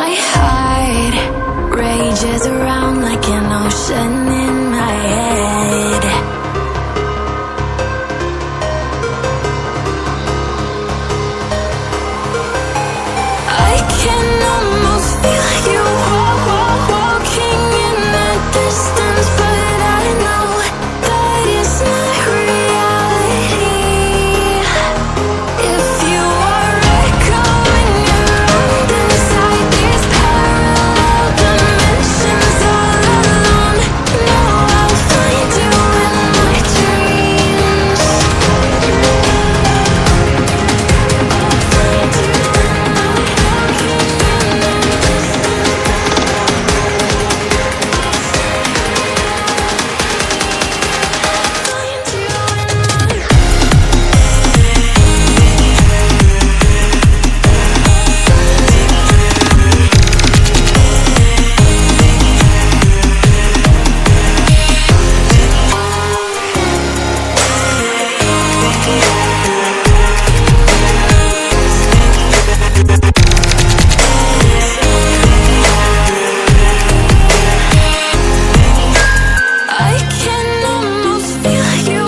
My heart rages around like an ocean in my head. I can almost feel you walking in the distance, but I know that it's not reality. If you are echoing around inside these parallel dimensions all alone, know I'll find you in my dreams. I'll find you in my walking in the I can almost feel you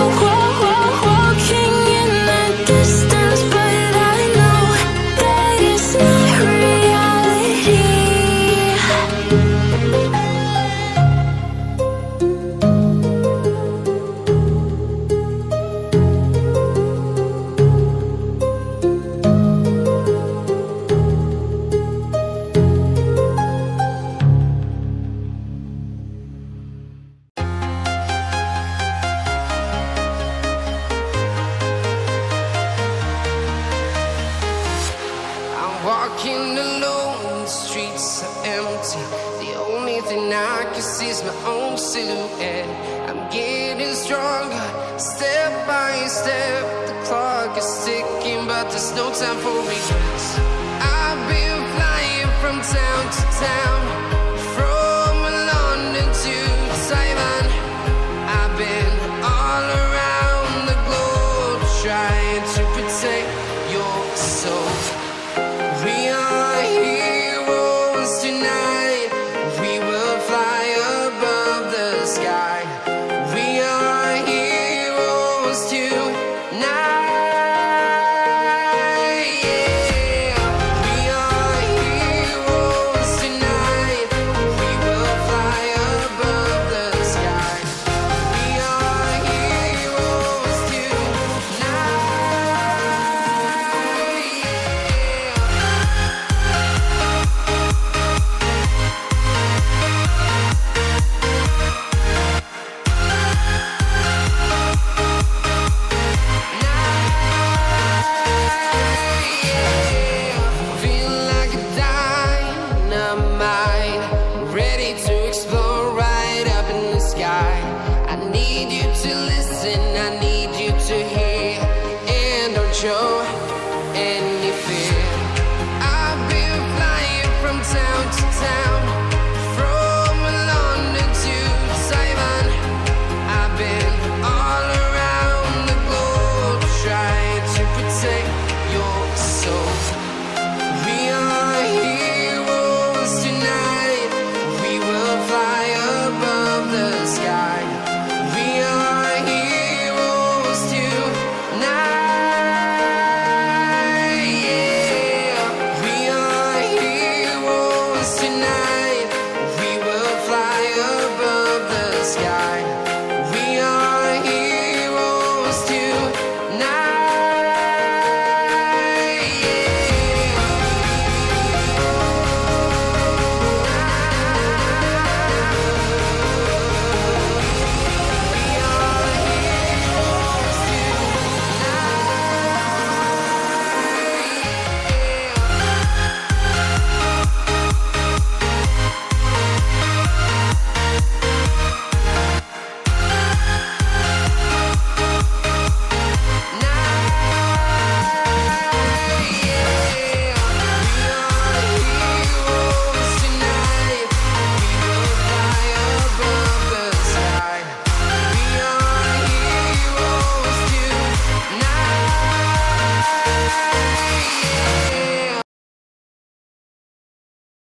walking in the distance, but I know that it's not reality. I'm walking alone, the streets are empty. The only thing I can see is my own silhouette. I'm getting stronger, step by step. The clock is ticking, but there's no time for regrets. I've been flying from town to town.